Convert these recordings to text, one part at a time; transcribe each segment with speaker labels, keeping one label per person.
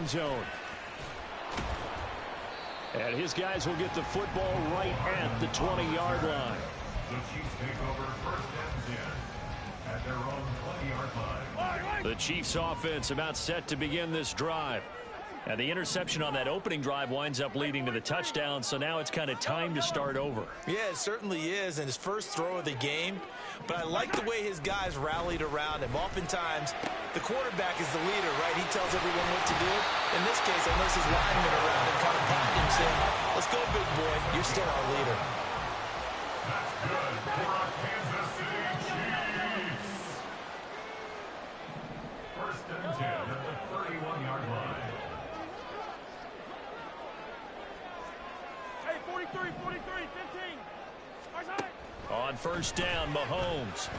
Speaker 1: end zone. And his guys will get the football right at the 20-yard line.
Speaker 2: The Chiefs take over first and 10 at their own 20-yard line.
Speaker 1: The Chiefs offense about set to begin this drive. And the interception on that opening drive winds up leading to the touchdown, so now it's kind of time to start over.
Speaker 3: Yeah, it certainly is, and his first throw of the game. But I like the way his guys rallied around him. Oftentimes, the quarterback is the leader, right? He tells everyone what to do. In this case, I notice his linemen around him kind of patting him, saying, let's go, big boy. You're still our leader.
Speaker 2: That's good for our Kansas City Chiefs. First and 10 at the 31-yard line.
Speaker 4: 43, 15.
Speaker 1: On first down, Mahomes.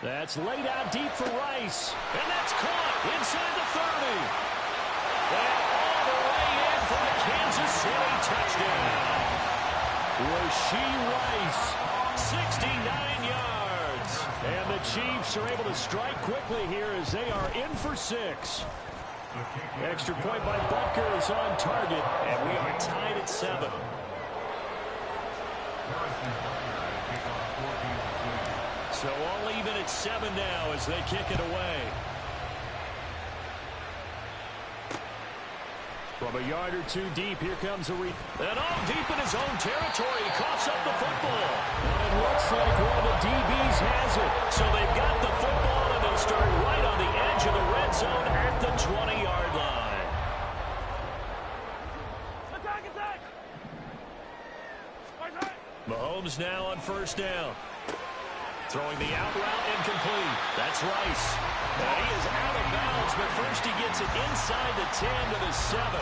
Speaker 1: That's laid out deep for Rice. And that's caught inside the 30. And all the way in for a Kansas City touchdown. Rashee Rice, 69 yards. And the Chiefs are able to strike quickly here as they are in for 6. Extra point by Butker is on target, and we are tied at 7. So all even at 7 now as they kick it away. From a yard or two deep, here comes a and all deep in his own territory. He coughs up the football. And it looks like one of the DBs has it. So they've got the football, and they'll start right on the edge of the red zone at the 20-yard line.
Speaker 4: Attack!
Speaker 1: Mahomes now on first down. Throwing the out route incomplete. That's Rice. Now he is out of bounds, but first he gets it inside the 10 to the 7.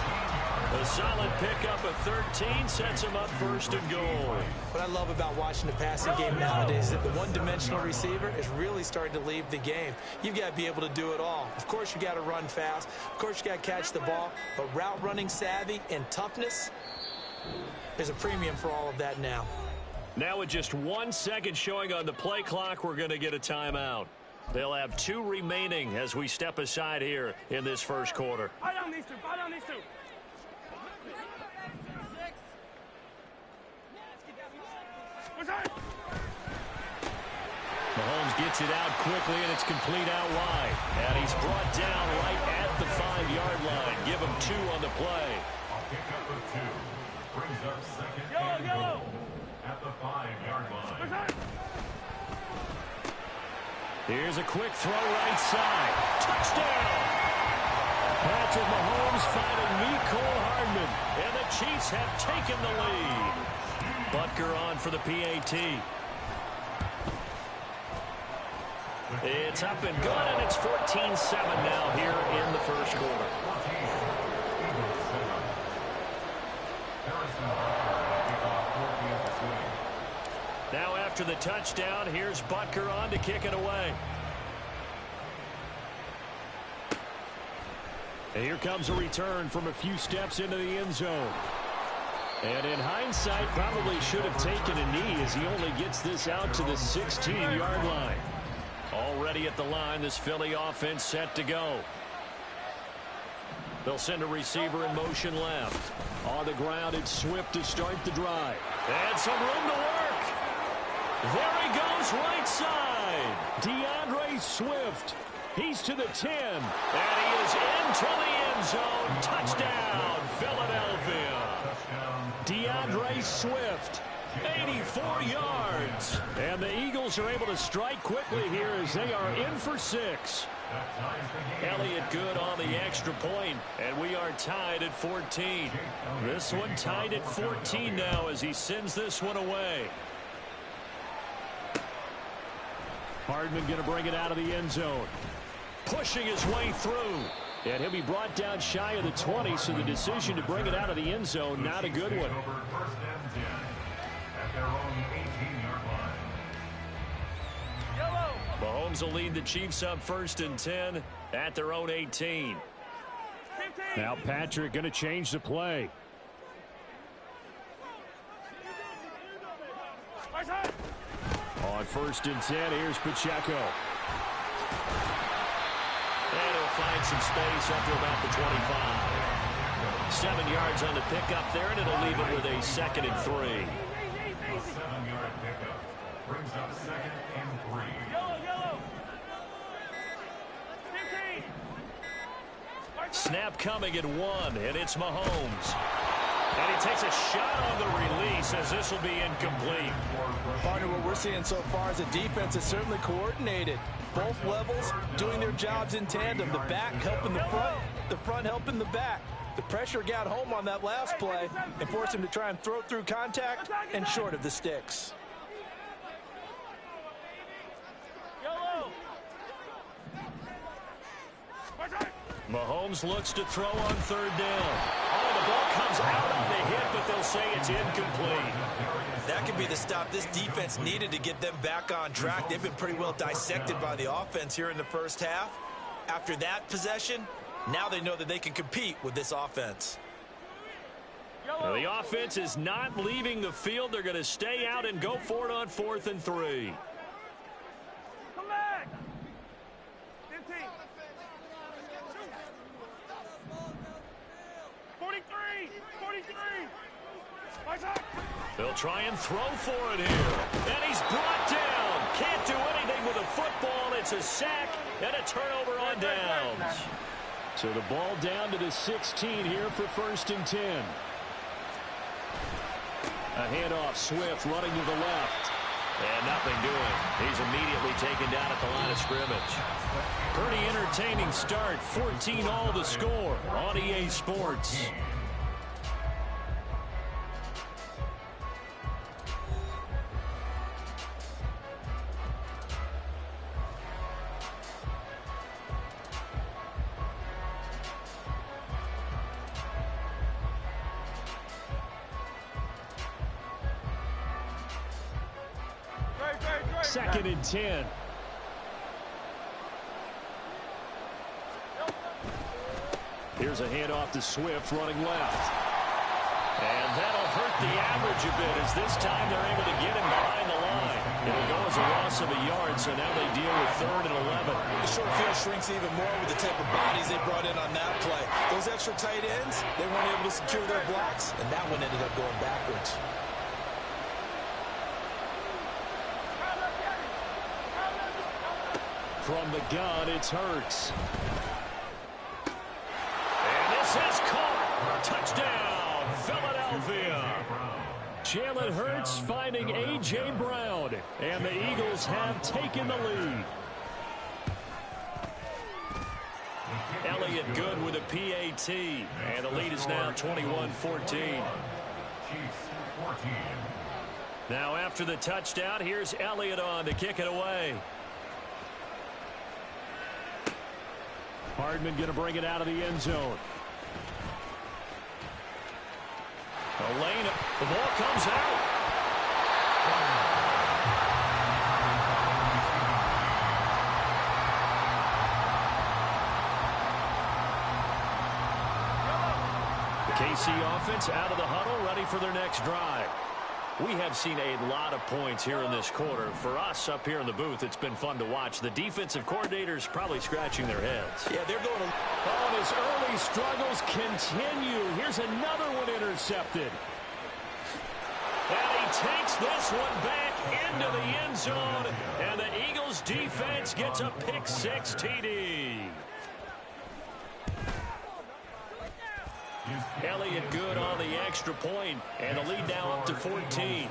Speaker 1: A solid pickup of 13 sets him up first and goal.
Speaker 3: What I love about watching the passing game nowadays is that the one-dimensional receiver is really starting to leave the game. You've got to be able to do it all. Of course, you got to run fast. Of course, you got to catch the ball. But route running savvy and toughness, there's a premium for all of that now.
Speaker 1: Now with just 1 second showing on the play clock, we're going to get a timeout. They'll have 2 remaining as we step aside here in this first quarter.
Speaker 4: Fight on these two.
Speaker 1: Mahomes gets it out quickly, and it's complete out wide. And he's brought down right at the 5-yard line. Give him 2 on the play.
Speaker 2: A pickup of 2 brings up second and goal at the 5-yard line.
Speaker 1: Here's a quick throw right side. Touchdown! Patrick Mahomes finding Mecole Hardman. And the Chiefs have taken the lead. Butker on for the PAT. It's up and good, and it's 14-7 now here in the first quarter. Now after the touchdown, here's Butker on to kick it away. And here comes a return from a few steps into the end zone. And in hindsight, probably should have taken a knee as he only gets this out to the 16-yard line. Already at the line, this Philly offense set to go. They'll send a receiver in motion left. On the ground, it's Swift to start the drive. And some room to work. There he goes right side. DeAndre Swift. He's to the 10. And he is into the end zone. Touchdown, Philadelphia. DeAndre Swift. 84 yards. And the Eagles are able to strike quickly here as they are in for 6. Elliott good on the extra point, and we are tied at 14. This one tied at 14 now as he sends this one away. Hardman going to bring it out of the end zone. Pushing his way through. And he'll be brought down shy of the 20, so the decision to bring it out of the end zone, not a good one. Mahomes will lead the Chiefs up first and 10 at their own 18. Now Patrick going to change the play. On first and 10, here's Pacheco. And he'll find some space up to about the 25. 7 yards on the pickup there, and it'll leave it with a 2nd and 3.
Speaker 2: A 7-yard pickup brings up 2nd and 3.
Speaker 4: Yellow. 15.
Speaker 1: Snap coming at 1, and it's Mahomes. And he takes a shot on the release as this will be incomplete.
Speaker 3: Partner, what we're seeing so far is the defense is certainly coordinated. Both levels doing their jobs in tandem. The back helping the front helping the back. The pressure got home on that last play and forced him to try and throw through contact and short of the sticks.
Speaker 4: Yellow.
Speaker 1: Mahomes looks to throw on 3rd down. Oh, the ball comes out on the hit, but they'll say it's incomplete.
Speaker 3: That could be the stop this defense needed to get them back on track. They've been pretty well dissected by the offense here in the first half. After that possession, now they know that they can compete with this offense.
Speaker 1: Well, the offense is not leaving the field. They're going to stay out and go for it on 4th and 3.
Speaker 4: Come back. 15. 43. 43.
Speaker 1: They'll try and throw for it here. And he's brought down. Can't do anything with a football. It's a sack and a turnover on downs. So the ball down to the 16 here for 1st and 10. A handoff, Swift running to the left. And nothing doing. He's immediately taken down at the line of scrimmage. Pretty entertaining start. 14-all the score on EA Sports. Second and 10. Here's a handoff to Swift running left. And that'll hurt the average a bit as this time they're able to get him behind the line. It'll go as a loss of a yard, so now they deal with 3rd and 11.
Speaker 3: The short field shrinks even more with the type of bodies they brought in on that play. Those extra tight ends, they weren't able to secure their blocks, and that one ended up going backwards.
Speaker 1: From the gun, it's Hurts. And this is caught. Touchdown, Philadelphia. Jalen Hurts finding A.J. Brown. And the Eagles have taken the lead. Elliott good with a PAT. And the lead is now 21-14. Now after the touchdown, here's Elliott on to kick it away. Hardman going to bring it out of the end zone. Elena, the ball comes out. The KC offense out of the huddle, ready for their next drive. We have seen a lot of points here in this quarter. For us up here in the booth, it's been fun to watch. The defensive coordinators probably scratching their heads.
Speaker 3: Yeah, they're going to...
Speaker 1: Oh, and his early struggles continue. Here's another one intercepted. And he takes this one back into the end zone. And the Eagles defense gets a pick-6 TD. Elliott good on the extra point, and the lead now up to 14.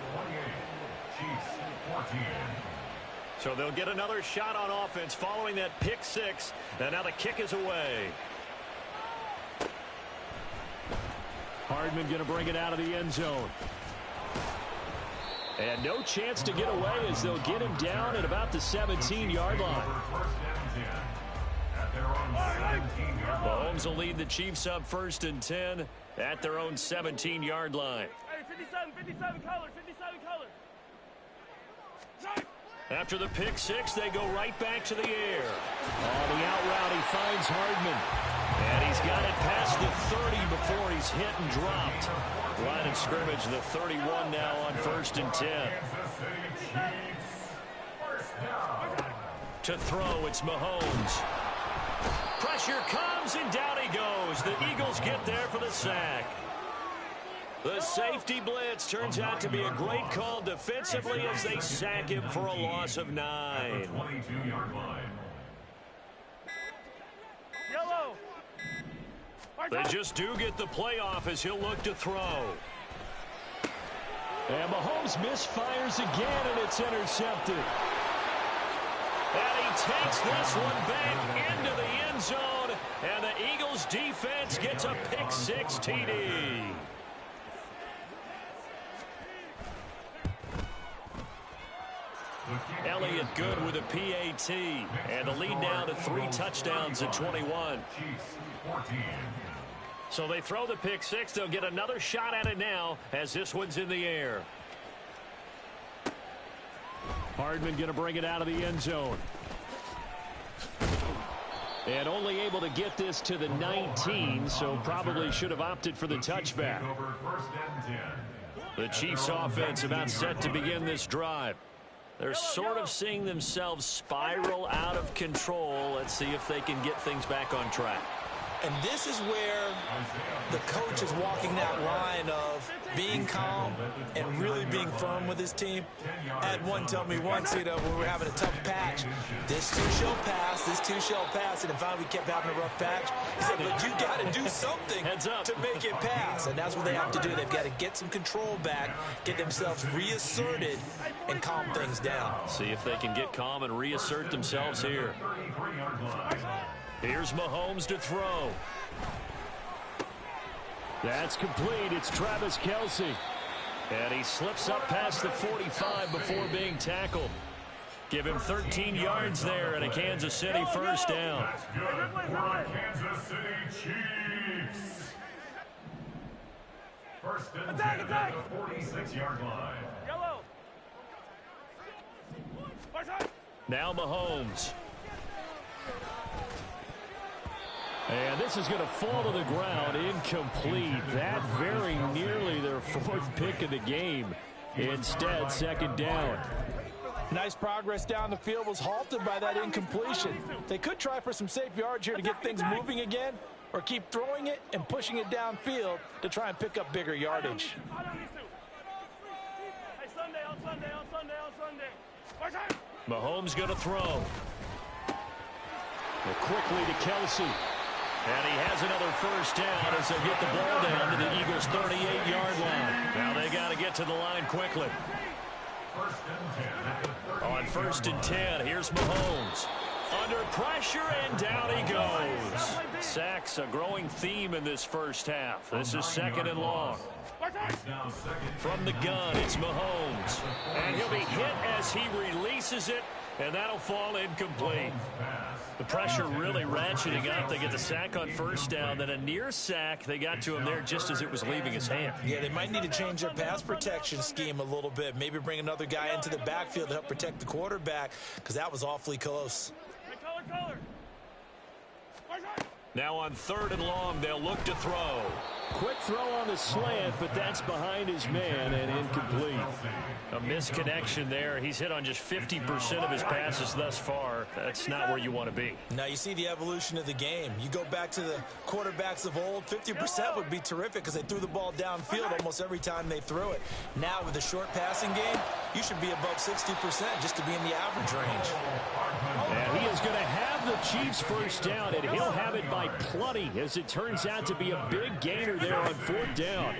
Speaker 1: So they'll get another shot on offense following that pick-6, and now the kick is away. Hardman going to bring it out of the end zone. And no chance to get away as they'll get him down at about the 17-yard line. Mahomes will lead the Chiefs up 1st and 10 at their own 17-yard line.
Speaker 4: Hey, 57 color.
Speaker 1: After the pick-6, they go right back to the air. On the out route, he finds Hardman. And he's got it past the 30 before he's hit and dropped. Line of scrimmage, the 31 now on 1st and 10. To throw, it's Mahomes. Pressure comes, and down he goes. The Eagles get there for the sack. The safety blitz turns out to be a great call defensively as they sack him for a loss of 9.
Speaker 2: 22-yard line.
Speaker 4: Yellow.
Speaker 1: They just do get the playoff as he'll look to throw.
Speaker 5: And Mahomes misfires again, and it's intercepted.
Speaker 1: And he takes this one back into the end zone, and the Eagles defense gets a pick-6 TD. Elliott good with a PAT, and the lead now to 3 touchdowns at 21.
Speaker 2: Chiefs 14.
Speaker 1: So they throw the pick-6. They'll get another shot at it now as this one's in the air.
Speaker 5: Hardman going to bring it out of the end zone. And only able to get this to the 19, so probably should have opted for the touchback.
Speaker 2: Over 1st and 10.
Speaker 1: The Chiefs offense about set to begin this drive. They're sort of seeing themselves spiral out of control. Let's see if they can get things back on track.
Speaker 3: And this is where the coach is walking that line of being calm and really being firm with his team. I had one tell me once, when we were having a tough patch, this too shall pass, this too shall pass. And finally we kept having a rough patch. He said, but you got to do something to make it pass. And that's what they have to do. They've got to get some control back, get themselves reasserted, and calm things down.
Speaker 1: See if they can get calm and reassert themselves here.
Speaker 2: 33-yard line.
Speaker 1: Here's Mahomes to throw.
Speaker 5: That's complete. It's Travis Kelce.
Speaker 1: And he slips up past the 45 before being tackled. Give him 13 yards there and a Kansas City first down.
Speaker 2: That's good for Kansas City Chiefs. 1st and 10 at the 46-yard line.
Speaker 4: Yellow.
Speaker 1: Now Mahomes.
Speaker 5: And this is going to fall to the ground, incomplete. That very nearly their 4th pick of the game. Instead, 2nd down.
Speaker 3: Nice progress down the field was halted by that incompletion. They could try for some safe yards here to get things moving again, or keep throwing it and pushing it downfield to try and pick up bigger yardage.
Speaker 4: Hey, Sunday, on Sunday.
Speaker 1: Mahomes going to throw.
Speaker 5: Well, quickly to Kelce.
Speaker 1: And he has another first down as they get the ball down to the Eagles' 38-yard line. Now they got to get to the line quickly.
Speaker 2: 1st and 10 at the
Speaker 1: On 1st and 10, here's Mahomes. Under pressure, and down he goes. Sacks, a growing theme in this first half. This is 2nd and long. From the gun, it's Mahomes. And he'll be hit as he releases it, and that'll fall incomplete. The pressure really ratcheting up. They get the sack on first down, then a near sack. They got to him there just as it was leaving his hand.
Speaker 3: Yeah, they might need to change their pass protection scheme a little bit. Maybe bring another guy into the backfield to help protect the quarterback, because that was awfully close.
Speaker 4: Color.
Speaker 1: Now on 3rd and long, they'll look to throw.
Speaker 5: Quick throw on the slant, but that's behind his man and incomplete.
Speaker 1: A misconnection there. He's hit on just 50% of his passes thus far. That's not where you want to be.
Speaker 3: Now you see the evolution of the game. You go back to the quarterbacks of old, 50% would be terrific because they threw the ball downfield almost every time they threw it. Now with the short passing game, you should be above 60% just to be in the average range.
Speaker 5: And he is going to have the Chiefs first down, and he'll have it by plenty as it turns out to be a big gainer there on 4th down.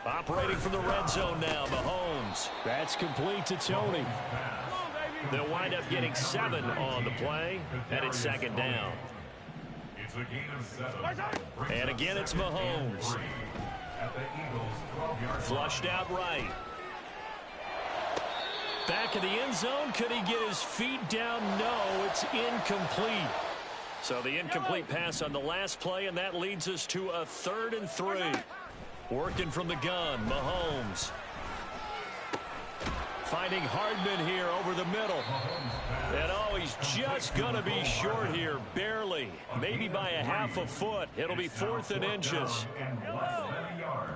Speaker 1: Operating from the red zone now, Mahomes.
Speaker 5: That's complete to Tony.
Speaker 1: They'll wind up getting 7 on the play, and it's 2nd down.
Speaker 2: It's a gain of 7.
Speaker 1: And again, it's Mahomes.
Speaker 2: At the Eagles' 12-yard
Speaker 1: Flushed out right. Back in the end zone. Could he get his feet down? No, it's incomplete. So the incomplete pass on the last play, and that leads us to a 3rd and 3. Working from the gun, Mahomes. Finding Hardman here over the middle. And oh, he's just going to be short here, barely. Maybe by a half a foot. It'll be 4th and inches.
Speaker 2: and less than a yard.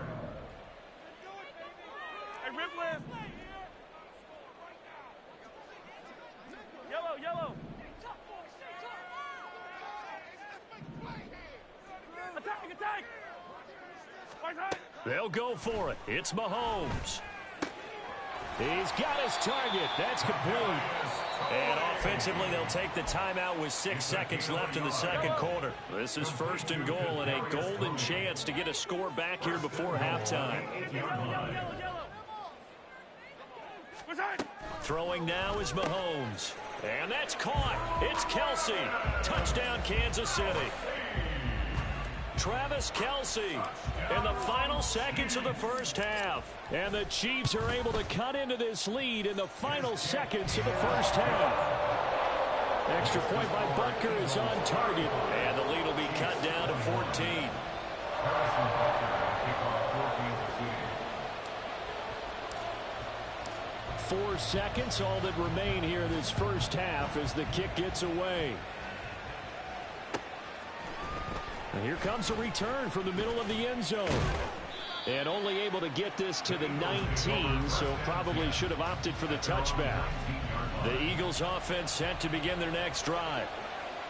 Speaker 4: Hey, Ripley. Yellow.
Speaker 5: They'll go for it. It's Mahomes. He's got his target. That's complete.
Speaker 1: And offensively, they'll take the timeout with 6 seconds left in the second quarter.
Speaker 5: This is 1st and goal and a golden chance to get a score back here before halftime. Throwing now is Mahomes. And that's caught. It's Kelsey. Touchdown, Kansas City. Travis Kelsey in the final seconds of the first half. And the Chiefs are able to cut into this lead in the final seconds of the first half. Extra point by Butker is on target.
Speaker 1: And the lead will be cut down to 14.
Speaker 5: 4 seconds, all that remain here in this first half as the kick gets away. And here comes a return from the middle of the end zone. And only able to get this to the 19, so probably should have opted for the touchback. The Eagles offense set to begin their next drive.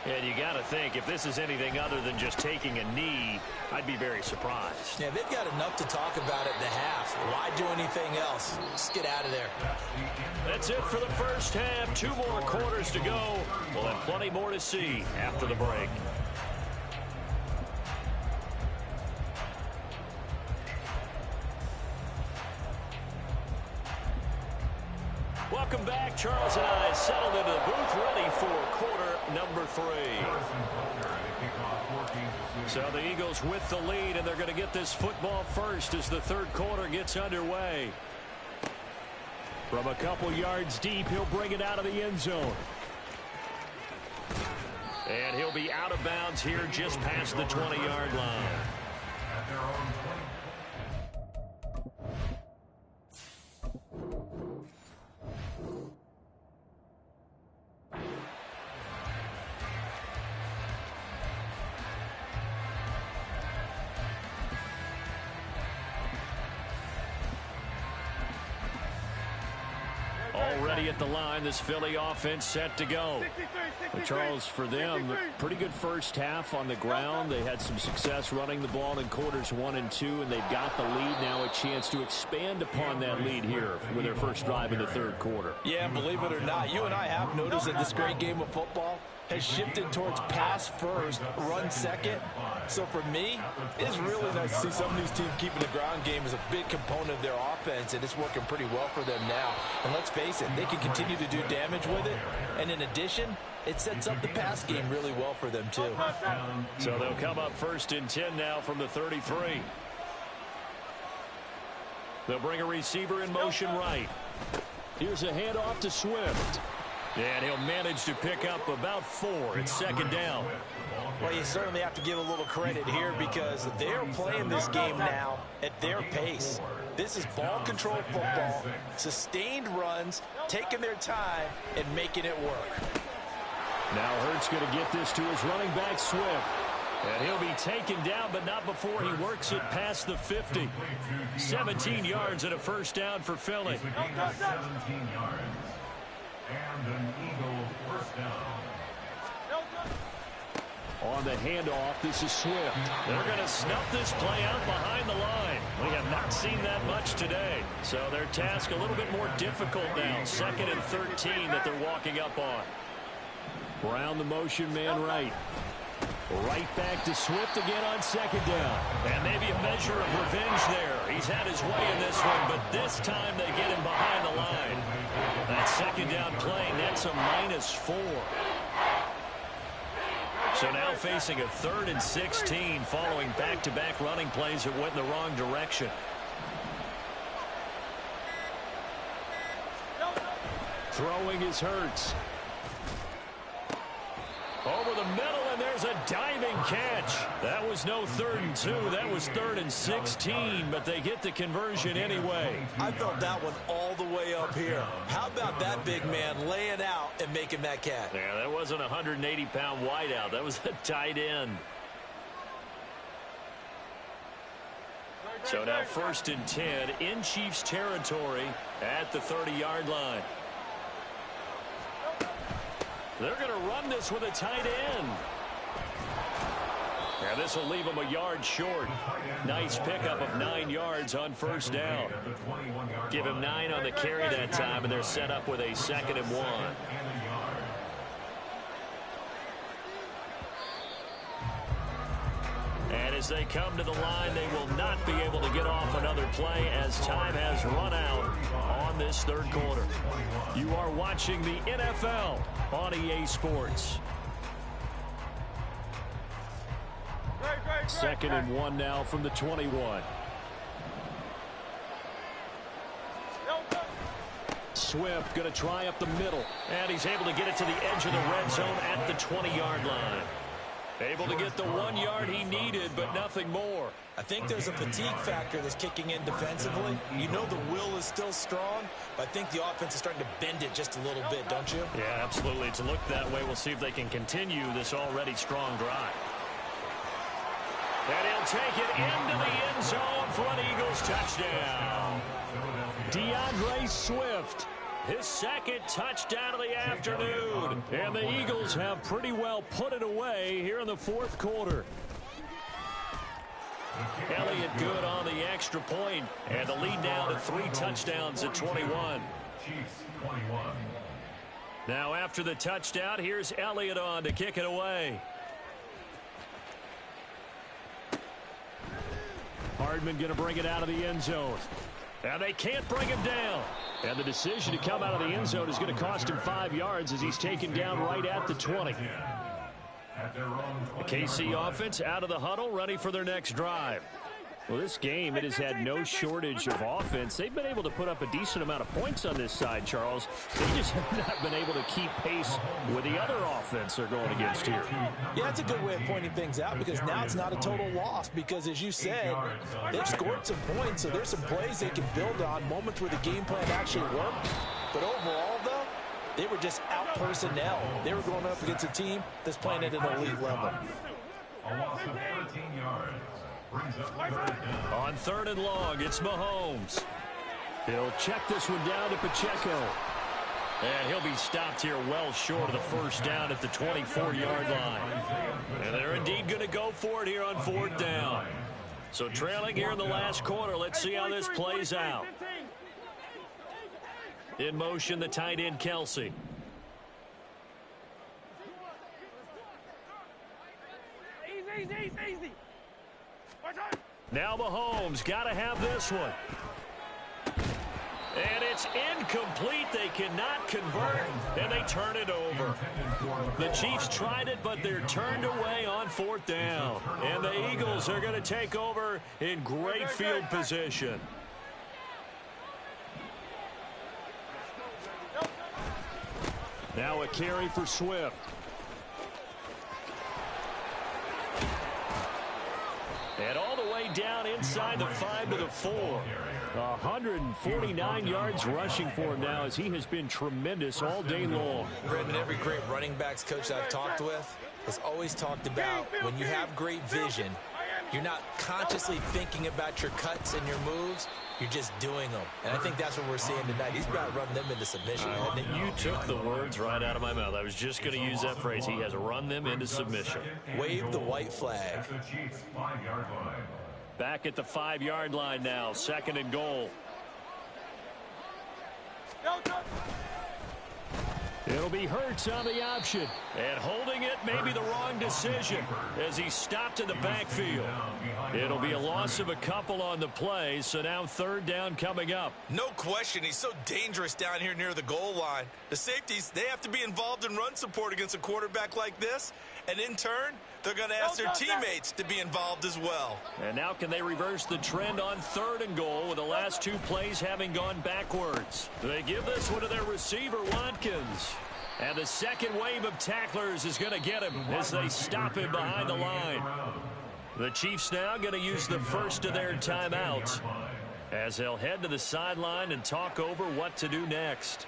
Speaker 1: And you got to think, if this is anything other than just taking a knee, I'd be very surprised.
Speaker 3: Yeah, they've got enough to talk about at the half. Why do anything else? Just get out of there.
Speaker 1: That's it for the first half. 2 more quarters to go. We'll have plenty more to see after the break. Welcome back. Charles and I settled into the booth ready for quarter number 3. So the Eagles with the lead, and they're going to get this football first as the third quarter gets underway.
Speaker 5: From a couple yards deep, he'll bring it out of the end zone.
Speaker 1: And he'll be out of bounds here just past the 20-yard line. Already at the line, this Philly offense set to go.
Speaker 5: But Charles, for them, pretty good first half on the ground. They had some success running the ball in quarters 1 and 2, and they've got the lead now, a chance to expand upon that lead here with their first drive in the third quarter.
Speaker 3: Yeah, believe it or not, you and I have noticed that this great game of football has shifted towards pass first, run second. So for me, it's really nice to see some of these teams keeping the ground game as a big component of their offense, and it's working pretty well for them now. And let's face it, they can continue to do damage with it. And in addition, it sets up the pass game really well for them too.
Speaker 1: So they'll come up 1st and 10 now from the 33. They'll bring a receiver in motion right.
Speaker 5: Here's a handoff to Swift.
Speaker 1: And he'll manage to pick up about 4. It's 2nd down.
Speaker 3: Well, you certainly have to give a little credit here because they're playing this game now at their pace. This is ball control football, sustained runs, taking their time, and making it work.
Speaker 5: Now Hurts going to get this to his running back, Swift.
Speaker 1: And he'll be taken down, but not before he works it past the 50. 17 yards and a first down for Philly.
Speaker 2: 17 yards. And an Eagle first down.
Speaker 5: On the handoff, this is Swift.
Speaker 1: They're going to snuff this play out behind the line. We have not seen that much today. So their task a little bit more difficult now. 2nd and 13 that they're walking up on.
Speaker 5: Brown the motion man right. Right back to Swift again on 2nd down.
Speaker 1: And maybe a measure of revenge there. He's had his way in this one, but this time they get him behind the line. That 2nd down play nets a -4. So now facing a 3rd and 16 following back-to-back running plays that went in the wrong direction.
Speaker 5: Throwing is Hurts.
Speaker 1: Over the middle, and there's a diving catch. That was no 3rd and 2. That was 3rd and 16, but they get the conversion anyway.
Speaker 3: I felt that one all the way up here. How about that big man laying out and making that catch?
Speaker 1: Yeah, that wasn't a 180-pound wideout. That was a tight end. So now 1st and 10 in Chiefs territory at the 30-yard line. They're going to run this with a tight end.
Speaker 5: And this will leave him a yard short. Nice pickup of 9 yards on first down. Give him 9 on the carry that time, and they're set up with a 2nd and 1. And as they come to the line, they will not be able to get off another play as time has run out on this 3rd quarter. You are watching the NFL on EA Sports. 2nd and 1 now from the 21. Swift going to try up the middle. And he's able to get it to the edge of the red zone at the 20-yard line. Able to get the 1 yard he needed, but nothing more.
Speaker 3: I think there's a fatigue factor that's kicking in defensively. You know the will is still strong, but I think the offense is starting to bend it just a little bit, don't you?
Speaker 5: Yeah, absolutely. It's looked that way. We'll see if they can continue this already strong drive. And he'll take it into the end zone for an Eagles touchdown. DeAndre Swift, his 2nd touchdown of the afternoon. And the Eagles have pretty well put it away here in the 4th quarter. Elliott good on the extra point, and the lead now to 3 touchdowns at 21. Now after the touchdown, here's Elliott on to kick it away. Hardman going to bring it out of the end zone. And they can't bring him down. And the decision to come out of the end zone is going to cost him 5 yards as he's taken down right at the 20. The KC offense out of the huddle, ready for their next drive. Well, this game, it has had no shortage of offense. They've been able to put up a decent amount of points on this side, Charles. They just have not been able to keep pace with the other offense they're going against here.
Speaker 3: Yeah, that's a good way of pointing things out because now it's not a total loss because, as you said, they've scored some points, so there's some plays they can build on, moments where the game plan actually worked. But overall, though, they were just out personnel. They were going up against a team that's playing at an elite level.
Speaker 2: A loss of 13 yards.
Speaker 5: On 3rd and long, it's Mahomes. He'll check this one down to Pacheco. And he'll be stopped here well short of the first down at the 24-yard line. And they're indeed going to go for it here on 4th down. So trailing here in the last quarter, let's see how this plays out. In motion, the tight end, Kelsey.
Speaker 4: Easy.
Speaker 5: Now Mahomes got to have this one. And it's incomplete. They cannot convert, and they turn it over. The Chiefs tried it, but they're turned away on 4th down. And the Eagles are going to take over in great field position. Now a carry for Swift. And all the way down inside the 5 to the 4. 149 yards rushing for him now as he has been tremendous all day long.
Speaker 3: Brendan, every great running backs coach I've talked with has always talked about when you have great vision, you're not consciously thinking about your cuts and your moves. You're just doing them. And I think that's what we're seeing tonight. He's about to run them into submission.
Speaker 5: You took the words right out of my mouth. I was just going to use that phrase. He has run them into submission.
Speaker 3: Wave the white flag.
Speaker 5: Back at the 5-yard line now. 2nd and goal. It'll be Hurts on the option. And holding it may be the wrong decision as he stopped in the backfield. It'll be a loss of a couple on the play, so now 3rd down coming up.
Speaker 3: No question, he's so dangerous down here near the goal line. The safeties, they have to be involved in run support against a quarterback like this. And in turn, they're going to ask their teammates to be involved as well.
Speaker 5: And now can they reverse the trend on 3rd and goal with the last 2 plays having gone backwards? They give this one to their receiver, Watkins. And the second wave of tacklers is going to get him as they stop him behind the line. The Chiefs now going to use the first of their timeouts as they'll head to the sideline and talk over what to do next.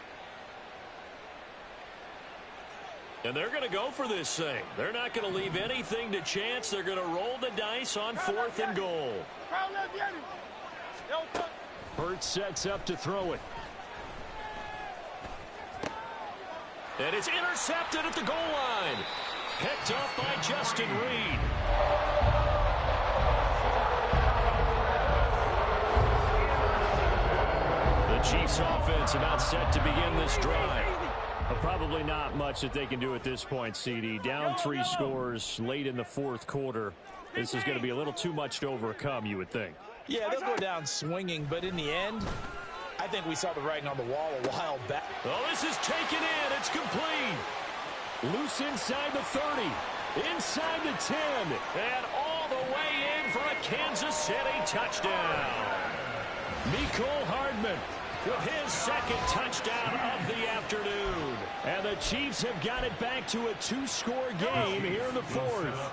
Speaker 5: And they're going to go for this thing. They're not going to leave anything to chance. They're going to roll the dice on 4th and goal. Hurts sets up to throw it. And it's intercepted at the goal line. Picked up by Justin Reed. Chiefs offense about set to begin this drive.
Speaker 1: Probably not much that they can do at this point, CD. Down 3 scores late in the fourth quarter. This is going to be a little too much to overcome, you would think.
Speaker 3: Yeah, they'll go down swinging, but in the end, I think we saw the writing on the wall a while back.
Speaker 1: Oh, this is taken in. It's complete. Loose inside the 30. Inside the 10.
Speaker 5: And all the way in for a Kansas City touchdown.
Speaker 1: Mecole Hardman with his second touchdown of the afternoon. And the Chiefs have got it back to a 2-score game here in the fourth.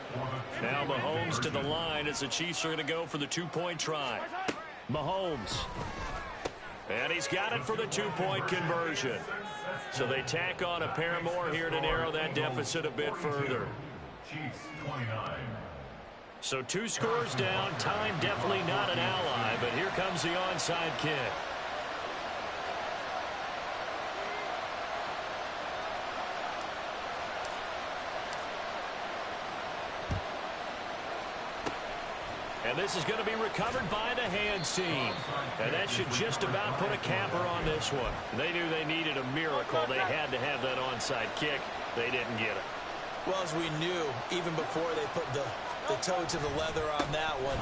Speaker 5: Now Mahomes to the line as the Chiefs are going to go for the 2-point try.
Speaker 1: Mahomes.
Speaker 5: And he's got it for the 2-point conversion. So they tack on a pair more here to narrow that deficit a bit further.
Speaker 2: Chiefs 29.
Speaker 5: So 2 scores down. Time definitely not an ally, but here comes the onside kick. And this is going to be recovered by the hands team. And that should just about put a capper on this one. They knew they needed a miracle. They had to have that onside kick. They didn't get it.
Speaker 3: Well, as we knew, even before they put the toe to the leather on that one,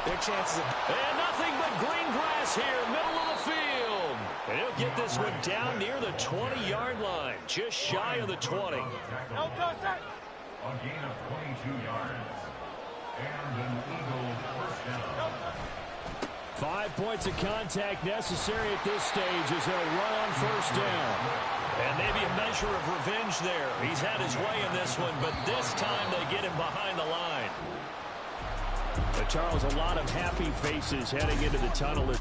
Speaker 3: their chances of...
Speaker 5: And nothing but green grass here, middle of the field. And he'll get this one down near the 20-yard line, just shy of the 20.
Speaker 2: A gain of 22 yards. And an Eagle first down.
Speaker 1: 5 points of contact necessary at this stage as they'll run on first down.
Speaker 5: And maybe a measure of revenge there. He's had his way in this one, but this time they get him behind the line.
Speaker 1: Charles, a lot of happy faces heading into the tunnel.